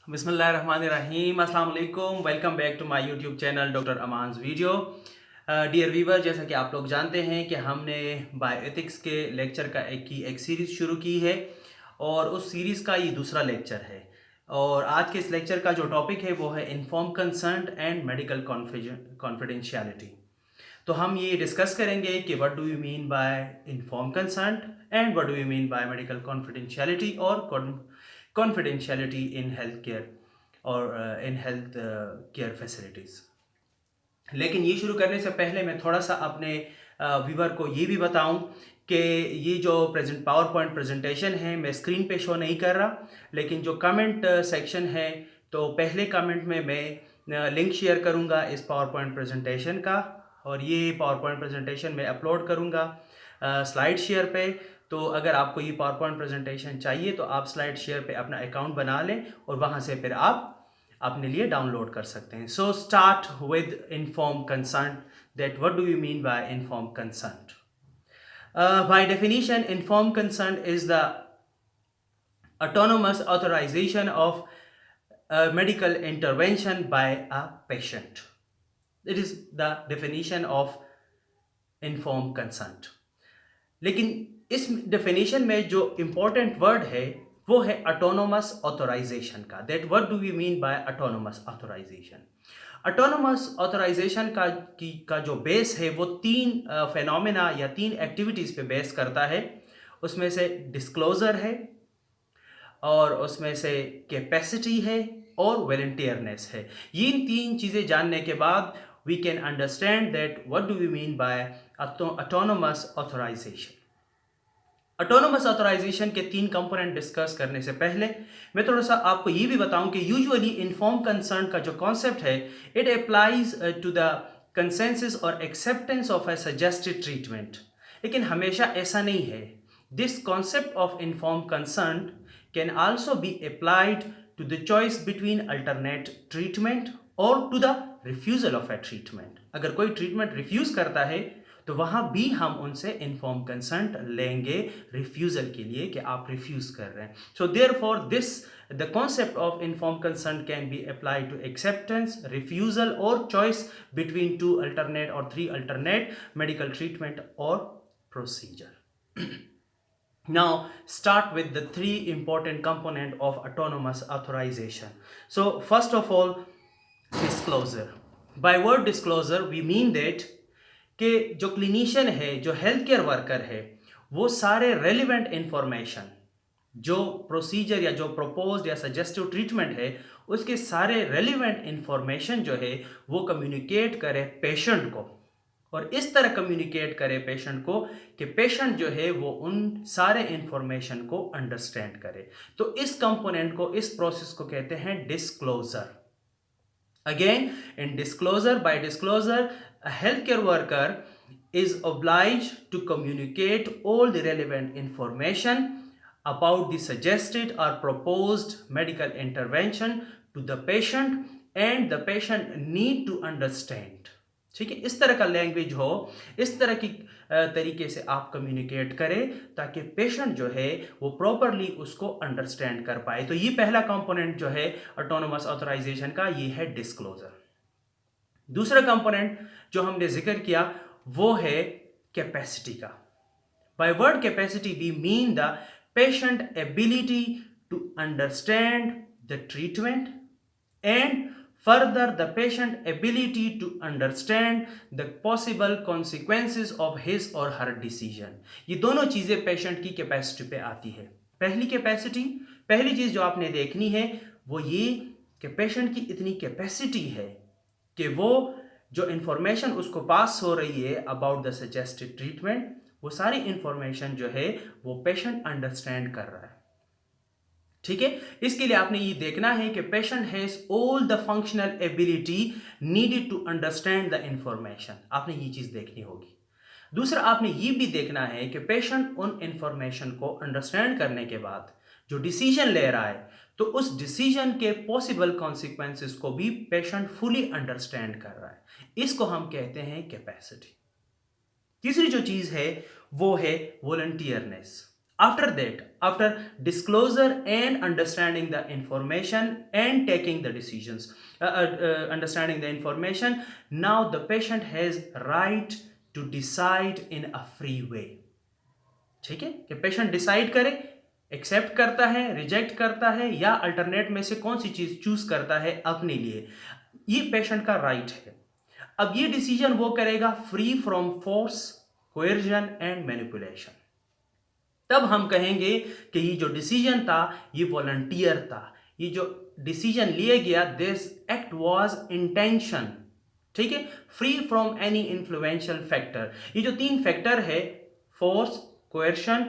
बिस्मिल्लाहिर्रहमानिर्रहीम, अस्सलाम वालेकुम। Welcome back to my YouTube channel doctor Aman's video. Dear viewer, जैसा कि आप लोग जानते हैं कि हमने बायोएथिक्स के लेक्चर का एक सीरीज़ शुरू की है और उस सीरीज़ का ये दूसरा लेक्चर है। और आज के इस लेक्चर का जो टॉपिक है वो है inform consent and medical confidentiality. तो हम ये डिस्कस करेंगे कि what do you mean bye inform consent and what do you mean bye medical confidentiality और कॉन्फिडेंशियलिटी इन हेल्थ केयर और इन हेल्थ केयर फैसिलिटीज़। लेकिन ये शुरू करने से पहले मैं थोड़ा सा अपने व्यूवर को ये भी बताऊं कि ये जो पावर पॉइंट प्रेजेंटेशन है मैं स्क्रीन पे शो नहीं कर रहा, लेकिन जो कमेंट सेक्शन है तो पहले कमेंट में मैं लिंक शेयर करूंगा इस पावर पॉइंट प्रेजेंटेशन का, और ये पावर पॉइंट प्रेजेंटेशन मैं अपलोड करूंगा स्लाइड शेयर पे। तो अगर आपको ये पावर पॉइंट प्रेजेंटेशन चाहिए तो आप स्लाइड शेयर पे अपना अकाउंट बना लें और वहाँ से फिर आप अपने लिए डाउनलोड कर सकते हैं। So start with inform consent. That what do you mean bye inform consent? By definition, inform consent is the autonomous authorization of medical intervention by a patient. It is the definition of informed consent. लेकिन इस definition में जो important word है वो है autonomous authorisation का। That what do you mean by autonomous authorisation? Autonomous authorisation का जो बेस है वो तीन फेनोमेना या तीन एक्टिविटीज़ पे बेस करता है। उसमें से डिस्क्लोजर है, और उसमें से कैपेसिटी है, और वॉलंटियरनेस है। ये तीन चीज़ें जानने के बाद we can understand that what do we mean by autonomous authorisation. Autonomous authorisation के तीन कंपोनेंट डिस्कस करने से पहले मैं थोड़ा सा आपको ये भी बताऊं कि यूजुअली इन्फॉर्म कंसेंट का जो कॉन्सेप्ट है it applies to the consensus और acceptance of a suggested treatment, लेकिन हमेशा ऐसा नहीं है। This concept of inform consent can also be applied to the choice between alternate treatment और to the refusal of a treatment. अगर कोई treatment refuse करता है तो वहां भी हम उनसे इन्फॉर्म कंसेंट लेंगे रिफ्यूजल के लिए कि आप रिफ्यूज कर रहे हैं। So therefore this the concept of inform consent can be applied to acceptance, refusal और चॉइस बिटवीन टू अल्टरनेट और थ्री अल्टरनेट मेडिकल ट्रीटमेंट और procedure. Now start with the three important component of autonomous authorization. So first of all, disclosure. By word disclosure we mean that कि जो clinician है, जो health care worker है, वो सारे relevant information, जो procedure या जो प्रपोज्ड या सजेस्टिव ट्रीटमेंट है उसके सारे रेलिवेंट इंफॉर्मेशन जो है वो कम्युनिकेट करे पेशेंट को, और इस तरह कम्युनिकेट करे पेशेंट को कि पेशेंट जो है वो उन सारे इंफॉर्मेशन को अंडरस्टैंड करे। तो इस कंपोनेंट को, इस प्रोसेस को कहते हैं disclosure. Again, in disclosure, by disclosure, a healthcare worker is obliged to communicate all the relevant information about the suggested or proposed medical intervention to the patient, and the patient need to understand. ठीक है, इस तरह का language हो, इस तरह की तरीके से आप कम्युनिकेट करें ताकि पेशेंट जो है वो प्रॉपरली उसको अंडरस्टैंड कर पाए। तो ये पहला कंपोनेंट जो है ऑटोनोमस ऑथराइजेशन का, ये है डिस्क्लोजर। दूसरा कंपोनेंट जो हमने जिक्र किया वो है कैपेसिटी का। By word capacity we mean the patient ability to understand the treatment and further the patient ability to understand the possible consequences of his or her decision। ये दोनों चीजें पेशेंट की कैपेसिटी पे आती है। पहली चीज जो आपने देखनी है वो ये कि पेशेंट की इतनी कैपेसिटी है कि वो जो इंफॉर्मेशन उसको पास हो रही है अबाउट द सजेस्टेड ट्रीटमेंट, वो सारी इंफॉर्मेशन जो है वो पेशेंट अंडरस्टैंड कर रहा है। ठीक है, इसके लिए आपने ये देखना है कि patient has all the functional ability needed to understand the information. आपने ये चीज देखनी होगी। दूसरा, आपने ये भी देखना है कि पेशेंट उन इंफॉर्मेशन को अंडरस्टैंड करने के बाद जो डिसीजन ले रहा है तो उस डिसीजन के पॉसिबल कॉन्सिक्वेंसेस को भी पेशेंट फुली अंडरस्टैंड कर रहा है। इसको हम कहते हैं कैपेसिटी। तीसरी जो चीज है वो है वॉलंटियरनेस। After that, after disclosure and understanding the information and taking the decisions, understanding the information, now the patient has right to decide in a free way. ठीक है, कि पेशेंट डिसाइड करे, एक्सेप्ट करता है, रिजेक्ट करता है, या अल्टरनेट में से कौन सी चीज चूज करता है अपने लिए, ये पेशेंट का राइट है. अब ये डिसीजन वो करेगा free from force, coercion and manipulation. तब हम कहेंगे कि ये जो डिसीजन था ये वॉलंटियर था. ये जो डिसीजन लिया गया, दिस एक्ट वाज इंटेंशन. ठीक है, free from any influential factor. ये जो तीन फैक्टर है, फोर्स, कोएर्शन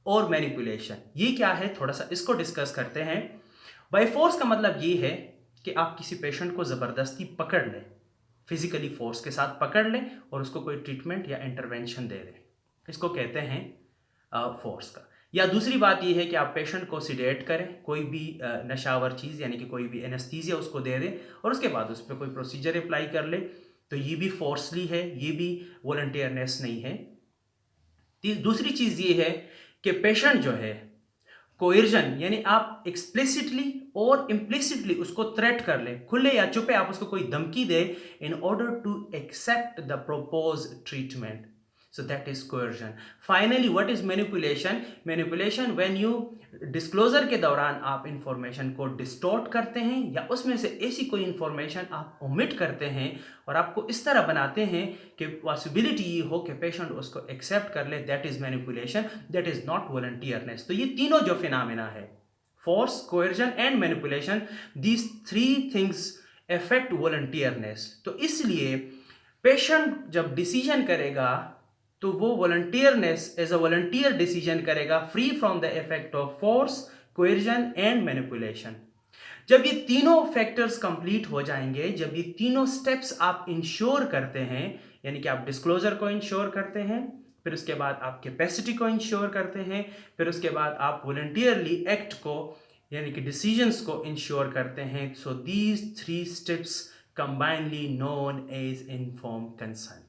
और मैनिपुलेशन, ये क्या है, थोड़ा सा इसको डिस्कस करते हैं. बाय फोर्स का मतलब ये है कि आप किसी पेशेंट को ज़बरदस्ती पकड़ लें, फिजिकली फोर्स के साथ पकड़ लें और उसको कोई ट्रीटमेंट या इंटरवेंशन दे दें, इसको कहते हैं फोर्स का. या दूसरी बात यह है कि आप पेशेंट को सिडेट करें, कोई भी नशावर चीज़ यानी कि कोई भी एनेस्थीसिया उसको दे दें और उसके बाद उस पर कोई प्रोसीजर अप्लाई कर ले, तो ये भी फोर्सली है, ये भी वॉलंटियरनेस नहीं है. दूसरी चीज़ ये है कि पेशेंट जो है, कोएर्जन यानी आप एक्सप्लिसिटली और इम्प्लिसिटली उसको थ्रेट कर लें, खुले या चुपे आप उसको कोई धमकी दे in order to accept the propose treatment. So that is coercion. Finally, what is manipulation? Manipulation when you disclosure के दौरान आप इंफॉर्मेशन को डिस्टॉर्ट करते हैं या उसमें से ऐसी कोई इंफॉर्मेशन आप ओमिट करते हैं और आपको इस तरह बनाते हैं कि पॉसिबिलिटी ये हो कि पेशेंट उसको एक्सेप्ट कर ले. That is manipulation, that is not voluntariness. तो ये तीनों जो फिनोमेना है, force, coercion and manipulation, these three things affect voluntariness. तो इसलिए पेशेंट जब डिसीजन करेगा तो वो voluntariness as a volunteer decision करेगा, free from the effect of force, coercion and manipulation. जब ये तीनों फैक्टर्स कंप्लीट हो जाएंगे, जब ये तीनों स्टेप्स आप इंश्योर करते हैं, यानी कि आप डिस्क्लोजर को इंश्योर करते हैं, फिर उसके बाद आप कैपेसिटी को इंश्योर करते हैं, फिर उसके बाद आप वॉलंटियरली एक्ट को यानी कि डिसीजंस को इंश्योर करते हैं. So these three steps combinely known as informed consent.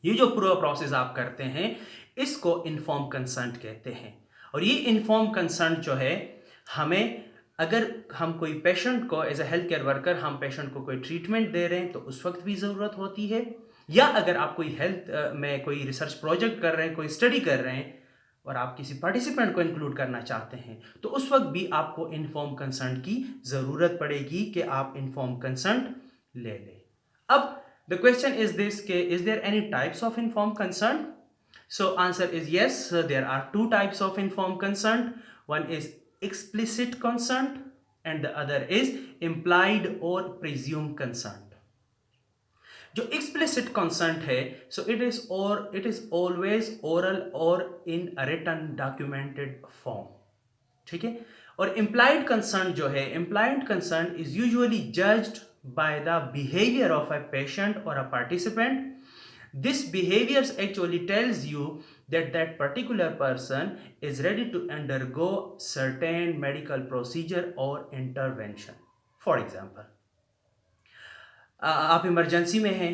ये जो पूरा प्रोसेस आप करते हैं इसको इन्फॉर्म कंसेंट कहते हैं. और ये इन्फॉर्म कंसेंट जो है, हमें अगर हम कोई पेशेंट को as a health care worker हम पेशेंट को कोई ट्रीटमेंट दे रहे हैं तो उस वक्त भी ज़रूरत होती है, या अगर आप कोई हेल्थ में कोई रिसर्च प्रोजेक्ट कर रहे हैं, कोई स्टडी कर रहे हैं और आप किसी पार्टिसिपेंट को इंक्लूड करना चाहते हैं, तो उस वक्त भी आपको इन्फॉर्म कंसेंट की ज़रूरत पड़ेगी कि आप इन्फॉर्म कंसेंट ले लें. अब the question is this, is there any types of informed consent? So answer is yes, there are two types of informed consent. One is explicit consent and the other is implied or presumed consent. जो explicit consent है, so it is always oral or in a written documented form. ठीक है. और implied consent जो है, implied consent is usually judged by the behavior of a patient or a participant. This behavior actually tells you that that particular person is ready to undergo certain medical procedure or intervention. For example, आप emergency में हैं,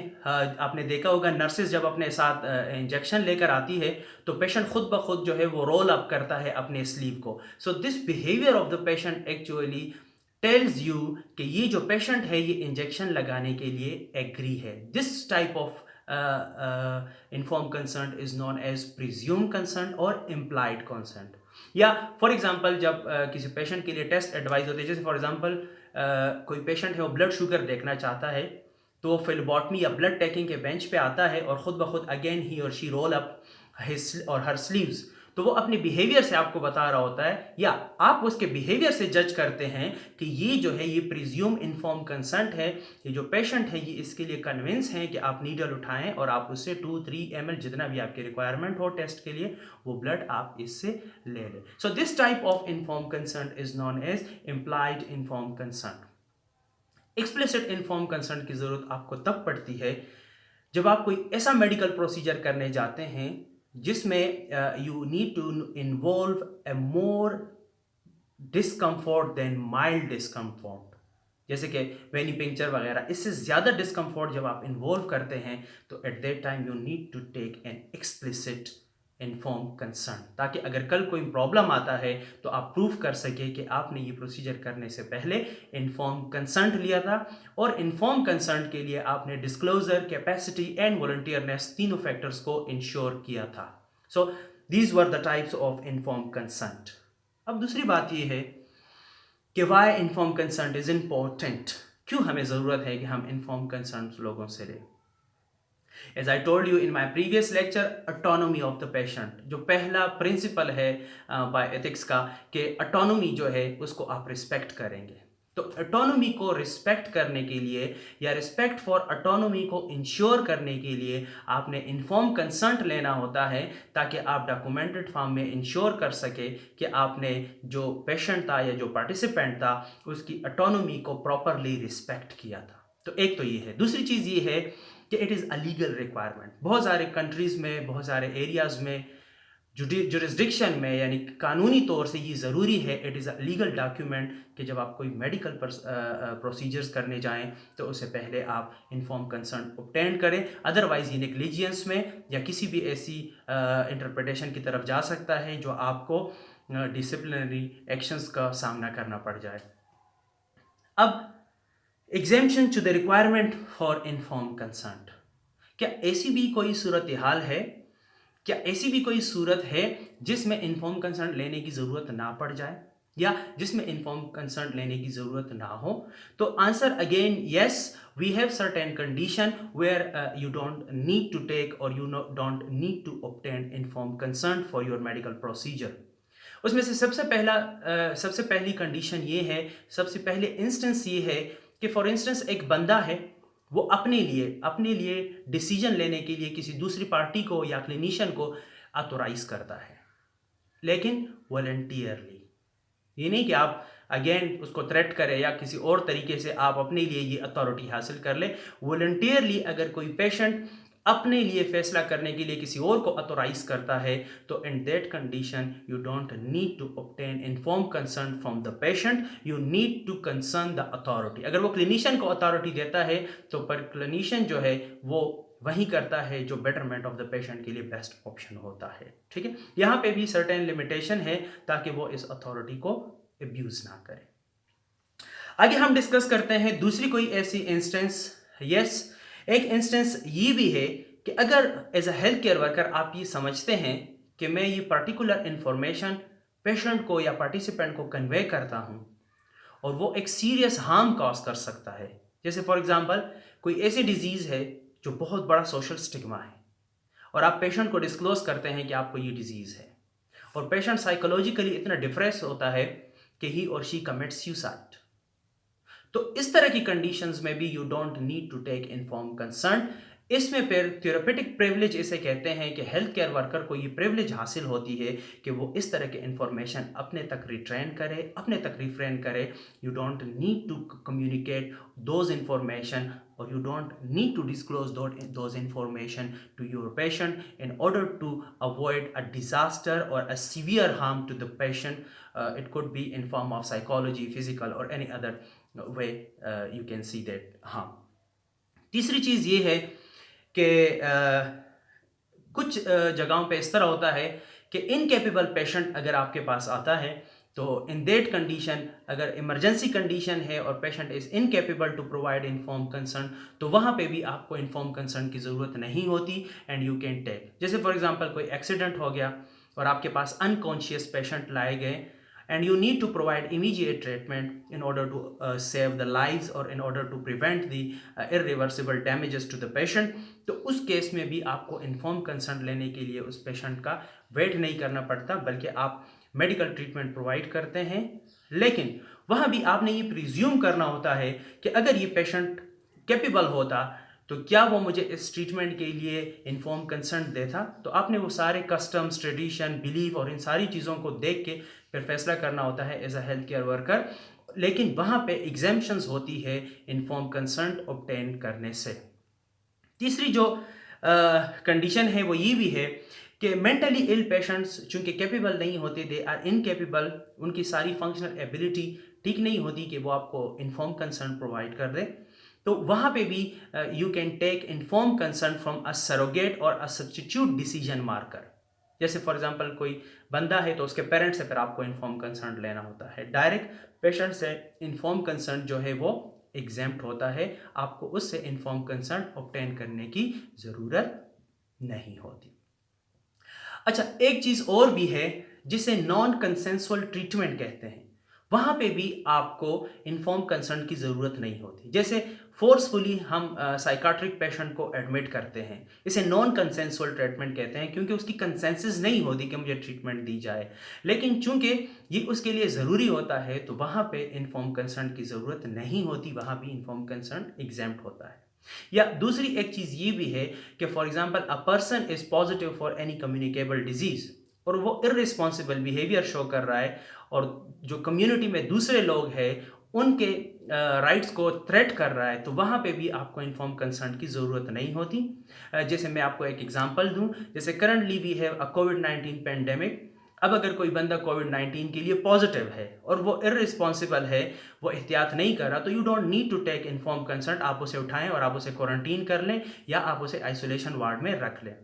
आपने देखा होगा nurses जब अपने साथ injection लेकर आती है तो पेशेंट खुद ब खुद जो है वो रोल अप करता है अपने स्लीव को. So this behaviour of the patient actually tells you कि ये जो पेशेंट है ये इंजेक्शन लगाने के लिए एग्री है. This type of inform consent is known as presume consent और इम्प्लाइड कंसेंट. या फॉर एग्जांपल जब किसी पेशेंट के लिए टेस्ट एडवाइस होते हैं, जैसे फॉर एग्जांपल कोई पेशेंट है वो ब्लड शुगर देखना चाहता है, तो फिलबॉटमी या ब्लड टेकिंग के बेंच पे आता है और ख़ुद ब खुद again he or she roll up his और हर स्लीव्स. तो वो अपने बिहेवियर से आपको बता रहा होता है, या आप उसके बिहेवियर से जज करते हैं कि ये जो है ये प्रिज्यूम इन्फॉर्म कंसेंट है. ये जो पेशेंट है ये इसके लिए कन्विंस हैं कि आप नीडल उठाएं और आप उससे 2-3 ml जितना भी आपकी रिक्वायरमेंट हो टेस्ट के लिए वो ब्लड आप इससे ले लें. So this type of inform consent is known as implied inform consent. Explicit inform consent की ज़रूरत आपको तब पड़ती है जब आप कोई ऐसा मेडिकल प्रोसीजर करने जाते हैं जिसमें you need to involve a more discomfort than mild discomfort, जैसे कि वेनिपिंक्चर वगैरह. इससे ज़्यादा डिस्कम्फर्ट जब आप इन्वॉल्व करते हैं तो at that time you need to take an explicit inform concern, ताकि अगर कल कोई प्रॉब्लम आता है तो आप प्रूव कर सके कि आपने ये प्रोसीजर करने से पहले इन्फॉर्म कंसर्न लिया था, और इन्फॉर्म कंसर्न के लिए आपने डिस्क्लोजर, कैपेसिटी एंड वॉलंटियरनेस तीनों फैक्टर्स को इंश्योर किया था। So these were the types of inform concern. अब दूसरी बात ये है कि why inform concern is important, क्यों हमें ज़रूरत है कि हम इन्फॉर्म कंसर्न लोगों से लें। As I told you in my previous lecture, autonomy of the patient, जो पहला प्रिंसिपल है बायोएथिक्स का, कि ऑटोनॉमी जो है उसको आप रिस्पेक्ट करेंगे। तो ऑटोनॉमी को रिस्पेक्ट करने के लिए या रिस्पेक्ट फॉर ऑटोनॉमी को इंश्योर करने के लिए आपने इन्फॉर्म कंसर्ट लेना होता है, ताकि आप डॉक्यूमेंटेड फॉर्म में इंश्योर कर सके कि आपने जो पेशेंट था या जो पार्टिसिपेंट था उसकी ऑटोनॉमी को प्रॉपरली रिस्पेक्ट किया था। तो एक तो ये है। दूसरी चीज़ ये है कि it is a legal requirement. बहुत सारे कंट्रीज़ में, बहुत सारे एरियाज़ में, जुरिस्डिक्शन में, यानी कानूनी तौर से ये ज़रूरी है, it is a legal document, कि जब आप कोई मेडिकल प्रोसीजर्स करने जाएं तो उससे पहले आप इन्फॉर्म कंसर्न ऑब्टेन करें। अदरवाइज़ ये नेग्लिजियंस में या किसी भी ऐसी इंटरप्रिटेशन की तरफ जा सकता है जो आपको डिसिप्लिनरी एक्शंस का सामना करना पड़ जाए। अब exemption to the requirement for inform concert. क्या ऐसी भी कोई सूरत हाल है, क्या ऐसी भी कोई सूरत है जिसमें इन्फॉर्म कंसर्ट लेने की ज़रूरत ना पड़ जाए, या जिसमें इन्फॉर्म कंसर्ट लेने की ज़रूरत ना हो? तो answer again yes, we have certain condition where you don't need to take और you don't need to obtain inform consent for your medical procedure. उसमें से सबसे पहली कंडीशन ये है, सबसे पहले इंस्टेंस ये है कि फॉर इंस्टेंस एक बंदा है, वो अपने लिए डिसीजन लेने के लिए किसी दूसरी पार्टी को या क्लिनिशियन को ऑथोराइज करता है, लेकिन वॉलंटियरली। ये नहीं कि आप अगेन उसको थ्रेट करें या किसी और तरीके से आप अपने लिए ये अथॉरिटी हासिल कर ले। वॉलंटियरली अगर कोई पेशेंट अपने लिए फैसला करने के लिए किसी और को अथोराइज करता है, तो in that condition you don't need to obtain inform consent from the patient, you need to concern the authority. अगर वो क्लिनिशियन को अथॉरिटी देता है तो पर क्लिनिशियन जो है वो वही करता है जो बेटरमेंट ऑफ द पेशेंट के लिए बेस्ट ऑप्शन होता है। ठीक है, यहाँ पे भी सर्टेन लिमिटेशन है ताकि वो इस अथॉरिटी को एब्यूज ना करे। आगे हम डिस्कस करते हैं दूसरी कोई ऐसी इंस्टेंस। यस, एक इंस्टेंस ये भी है कि अगर as a health care worker आप ये समझते हैं कि मैं ये पर्टिकुलर इंफॉर्मेशन पेशेंट को या पार्टिसिपेंट को कन्वे करता हूँ और वो एक सीरियस हार्म कॉज कर सकता है, जैसे फॉर एग्जांपल कोई ऐसी डिजीज़ है जो बहुत बड़ा सोशल स्टिग्मा है, और आप पेशेंट को डिस्क्लोज करते हैं कि आपको ये डिजीज़ है, और पेशेंट साइकोलॉजिकली इतना डिप्रेस होता है कि ही और शी कमिट सुसाइड, तो इस तरह की कंडीशंस में भी you don't need to take inform consent. इसमें फिर थ्योरेपेटिक प्रिविलेज इसे कहते हैं कि हेल्थ केयर वर्कर को ये प्रिविलेज हासिल होती है कि वो इस तरह के इंफॉर्मेशन अपने तक रिट्रेन करे, अपने तक रिफ्रेन करे। You don't need to communicate those information or you don't need to disclose those information to your patient in order to avoid a disaster or a severe harm to the patient. It could be in form of psychology, physical or any other way you can see that harm. तीसरी चीज़ ये है कि कुछ जगहों पे इस तरह होता है कि इनकेपेबल पेशेंट अगर आपके पास आता है, तो इन दैट कंडीशन अगर इमरजेंसी कंडीशन है और patient is incapable to provide inform consent, तो वहाँ पे भी आपको इन्फॉर्म कंसर्न की ज़रूरत नहीं होती एंड यू कैन टेक। जैसे फॉर एग्जांपल कोई एक्सीडेंट हो गया और आपके पास अनकॉन्शियस पेशेंट लाए गए and you need to provide immediate treatment in order to save the lives or in order to prevent the irreversible damages to the patient, तो उस केस में भी आपको इन्फॉर्म कंसर्न लेने के लिए उस पेशेंट का वेट नहीं करना पड़ता, बल्कि आप मेडिकल ट्रीटमेंट प्रोवाइड करते हैं। लेकिन वहाँ भी आपने ये प्रिज्यूम करना होता है कि अगर ये पेशेंट कैपेबल होता तो क्या वो मुझे इस ट्रीटमेंट के लिए इन्फॉर्म कंसर्न देता। तो आपने वो सारे कस्टम्स, ट्रेडिशन, बिलीफ और इन सारी चीज़ों को देख के फिर फैसला करना होता है as a health care worker. लेकिन वहाँ पे एग्जेम्पशंस होती है इन्फॉर्म कंसर्न ऑब्टेन करने से। तीसरी जो कंडीशन है वो ये भी है कि मेंटली इल पेशेंट्स चूँकि कैपेबल नहीं होते, दे आर इनकेपेबल, उनकी सारी फंक्शनल एबिलिटी ठीक नहीं होती कि वो आपको इन्फॉर्म कंसर्न प्रोवाइड कर दे, तो वहाँ पे भी you can take inform consent from a surrogate और अ सब्स्टिट्यूट डिसीजन मार्कर। जैसे फॉर एग्जांपल कोई बंदा है तो उसके पेरेंट्स से फिर आपको इन्फॉर्म कंसेंट लेना होता है। डायरेक्ट पेशेंट से इन्फॉर्म कंसेंट जो है वो एग्जेम्प्ट होता है, आपको उससे इन्फॉर्म कंसेंट ऑब्टेन करने की ज़रूरत नहीं होती। अच्छा, एक चीज़ और भी है जिसे नॉन कंसेंसुअल ट्रीटमेंट कहते हैं। वहाँ पे भी आपको इन्फॉर्म कंसेंट की ज़रूरत नहीं होती। जैसे फोर्सफुली हम साइकाट्रिक पेशेंट को एडमिट करते हैं, इसे नॉन कंसेंसुअल ट्रीटमेंट कहते हैं, क्योंकि उसकी कंसेंसस नहीं होती कि मुझे ट्रीटमेंट दी जाए। लेकिन चूंकि ये उसके लिए ज़रूरी होता है तो वहाँ पे इन्फॉर्म कंसेंट की ज़रूरत नहीं होती, वहाँ भी इन्फॉर्म कंसेंट एग्जेम्प्ट होता है। या दूसरी एक चीज़ ये भी है कि for example a person is positive for any communicable disease और वो इररिस्पॉन्सिबल बिहेवियर शो कर रहा है और जो कम्युनिटी में दूसरे लोग हैं उनके राइट्स को थ्रेट कर रहा है, तो वहाँ पे भी आपको इन्फॉर्म कंसेंट की ज़रूरत नहीं होती। जैसे मैं आपको एक एग्जांपल दूं, जैसे करंटली वी हैव अ कोविड-19 पेंडेमिक। अब अगर कोई बंदा कोविड-19 के लिए पॉजिटिव है और वो इररिस्पॉन्सिबल है, वो एहतियात नहीं कर रहा, तो you don't need to take inform consent. आप उसे उठाएं और आप उसे क्वारंटीन कर लें या आप उसे आइसोलेशन वार्ड में रख लें,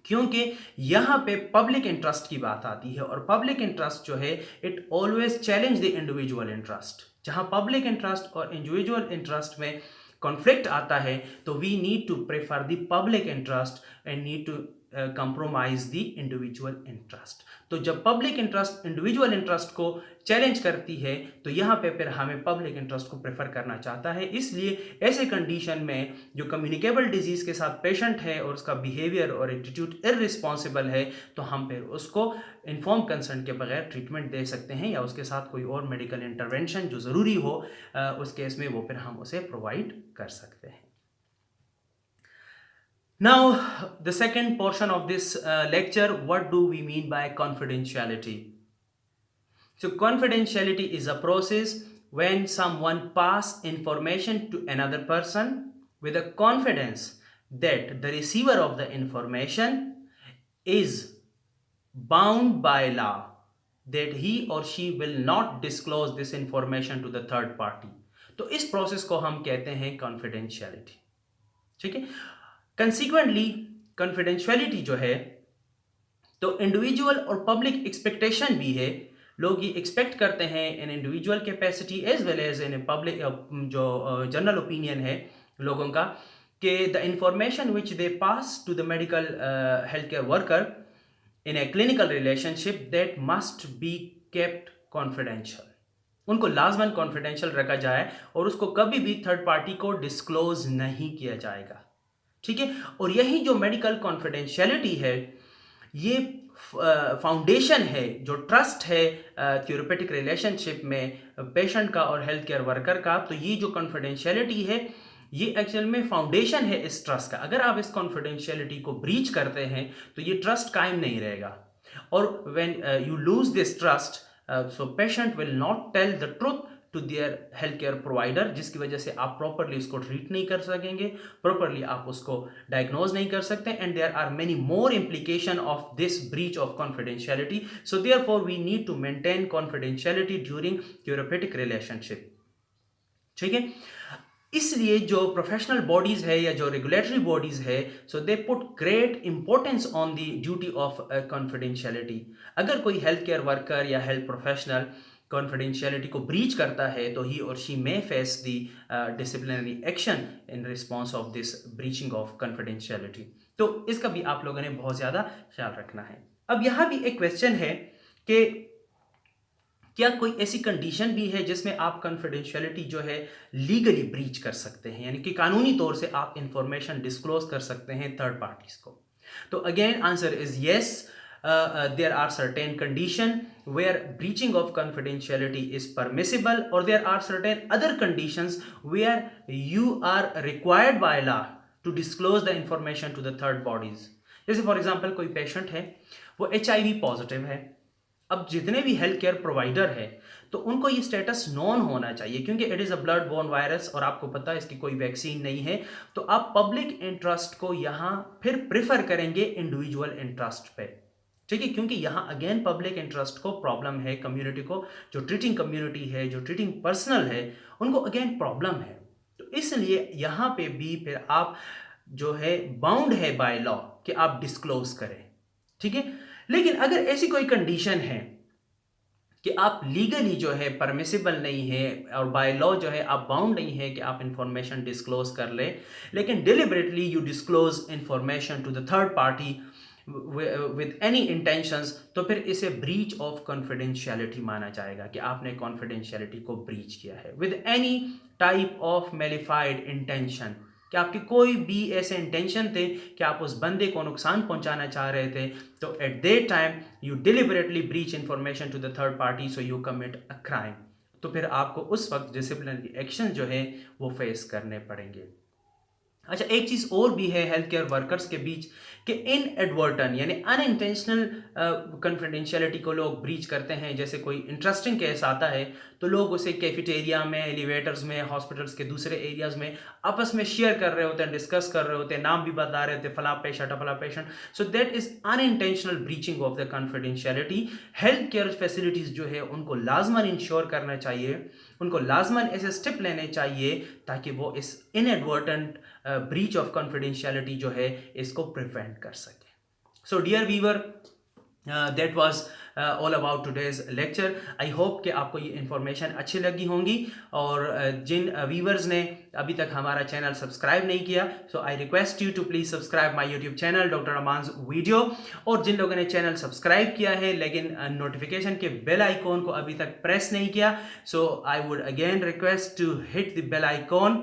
क्योंकि यहाँ पे पब्लिक इंटरेस्ट की बात आती है और पब्लिक इंटरेस्ट जो है it always challenge the individual interest. जहाँ पब्लिक इंटरेस्ट और इंडिविजुअल इंटरेस्ट में कॉन्फ्लिक्ट आता है तो we need to prefer the public interest and need to compromise the individual interest. तो जब पब्लिक इंटरेस्ट इंडिविजुअल इंटरेस्ट को चैलेंज करती है तो यहाँ पे फिर हमें पब्लिक इंटरेस्ट को प्रेफर करना चाहता है। इसलिए ऐसे कंडीशन में जो कम्युनिकेबल डिजीज के साथ पेशेंट है और उसका बिहेवियर और एटीट्यूड इररिस्पॉन्सिबल है, तो हम फिर उसको इन्फॉर्म कंसेंट के बगैर ट्रीटमेंट दे सकते हैं या उसके साथ कोई और मेडिकल इंटरवेंशन जो ज़रूरी हो उस केस में वो फिर हम उसे प्रोवाइड कर सकते हैं। Now, the second portion of this lecture, what do we mean by confidentiality? So, confidentiality is a process when someone pass information to another person with a confidence that the receiver of the information is bound by law that he or she will not disclose this information to the third party. तो इस process को हम कहते हैं confidentiality. ठीक है। Consequently confidentiality जो है तो इंडिविजुअल और पब्लिक एक्सपेक्टेशन भी है। लोग ये एक्सपेक्ट करते हैं in individual capacity as well as in public, जो जनरल ओपिनियन है लोगों का, कि the information which they pass to the medical health care worker in a clinical relationship that must be kept confidential. उनको लाजमन confidential रखा जाए और उसको कभी भी थर्ड पार्टी को डिस्क्लोज नहीं किया जाएगा। ठीक है। और यही जो मेडिकल कॉन्फिडेंशियलिटी है ये फाउंडेशन है, जो ट्रस्ट है थ्योरेटिक रिलेशनशिप में पेशेंट का और हेल्थ केयर वर्कर का। तो ये जो कॉन्फिडेंशियलिटी है ये एक्चुअल में फाउंडेशन है इस ट्रस्ट का। अगर आप इस कॉन्फिडेंशियलिटी को ब्रीच करते हैं तो ये ट्रस्ट कायम नहीं रहेगा। और when you lose this trust, so patient will not tell the truth to their health care provider, जिसकी वजह से आप प्रॉपरली उसको ट्रीट नहीं कर सकेंगे, प्रॉपरली आप उसको डायग्नोज नहीं कर सकते, and there are many more implication of this breach of confidentiality. So therefore we need to maintain confidentiality during therapeutic relationship. ठीक है। इसलिए जो प्रोफेशनल बॉडीज है या जो रेगुलेटरी बॉडीज है, so they put great importance on the duty of confidentiality. अगर कोई हेल्थ केयर वर्कर या हेल्थ प्रोफेशनल कॉन्फिडेंशियलिटी को ब्रीच करता है तो he or she may face the disciplinary action in response of this breaching of confidentiality. तो इसका भी आप लोगों ने बहुत ज़्यादा ख्याल रखना है। अब यहाँ भी एक क्वेश्चन है कि क्या कोई ऐसी कंडीशन भी है जिसमें आप कॉन्फिडेंशियलिटी जो है लीगली ब्रीच कर सकते हैं, यानी कि कानूनी तौर से आप इंफॉर्मेशन डिस्क्लोज कर सकते हैं थर्ड पार्टीज को? तो again answer is yes. there are certain condition where breaching of confidentiality is permissible, or there are certain other conditions where you are required by law to disclose the information to the third bodies. जैसे for example कोई patient है, वो HIV positive है। अब जितने भी health care provider है तो उनको ये स्टेटस नॉन होना चाहिए, क्योंकि it is a blood borne virus और आपको पता है इसकी कोई वैक्सीन नहीं है। तो आप पब्लिक इंटरेस्ट को यहाँ फिर प्रेफर करेंगे इंडिविजुअल इंटरेस्ट पे। ठीक है। क्योंकि यहाँ अगेन पब्लिक इंटरेस्ट को प्रॉब्लम है, कम्युनिटी को, जो ट्रीटिंग कम्युनिटी है, जो ट्रीटिंग पर्सनल है, उनको अगेन प्रॉब्लम है। तो इसलिए यहाँ पे भी फिर आप जो है बाउंड है बाय लॉ कि आप डिस्क्लोज करें। ठीक है। लेकिन अगर ऐसी कोई कंडीशन है कि आप लीगली जो है परमिसिबल नहीं है और बाय लॉ जो है आप बाउंड नहीं है कि आप इंफॉर्मेशन डिस्क्लोज कर ले, लेकिन deliberately you disclose information to the third party with any intentions, तो फिर इसे ब्रीच ऑफ कॉन्फिडेंशियलिटी माना जाएगा कि आपने कॉन्फिडेंशियलिटी को ब्रीच किया है with any type of malafide intention, कि आपके कोई भी ऐसे इंटेंशन थे कि आप उस बंदे को नुकसान पहुंचाना चाह रहे थे, तो at that time you deliberately breach information to the third party, so you commit a crime. तो फिर आपको उस वक्त डिसिप्लिनरी एक्शन जो है वो फेस करने पड़ेंगे। अच्छा, एक चीज़ और भी है हेल्थ केयर वर्कर्स के बीच कि इन एडवर्टन यानी अनइंटेंशनल कॉन्फिडेंशियलिटी को लोग ब्रीच करते हैं। जैसे कोई इंटरेस्टिंग केस आता है तो लोग उसे कैफेटेरिया में, एलिवेटर्स में, हॉस्पिटल्स के दूसरे एरियाज में आपस में शेयर कर रहे होते हैं, डिस्कस कर रहे होते हैं, नाम भी बता रहे होते हैं, फला patient. So that is unintentional breaching of the confidentiality. Health care facilities जो है उनको लाजमन इंश्योर करना चाहिए, उनको लाजमन ऐसे स्टेप लेने चाहिए ताकि वो इस इनएडवर्टेंट ब्रीच ऑफ कॉन्फिडेंशियलिटी जो है इसको प्रिवेंट कर सके। So dear viewer, that was all about today's lecture. I hope कि आपको ये इन्फॉर्मेशन अच्छी लगी होंगी, और जिन व्यूवर्स ने अभी तक हमारा चैनल सब्सक्राइब नहीं किया, so I request you to please subscribe my YouTube channel doctor Aman's video. और जिन लोगों ने चैनल सब्सक्राइब किया है लेकिन नोटिफिकेशन के बेल आइकॉन को अभी तक प्रेस नहीं किया, so I would again request to hit the bell icon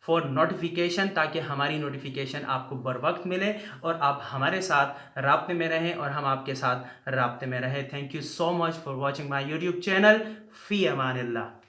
for notification, ताकि हमारी नोटिफिकेशन आपको बर वक्त मिले और आप हमारे साथ राब्ते में रहें और हम आपके साथ राब्ते में रहें। Thank you so much for watching my YouTube channel. फ़ी अमानिल्लाह।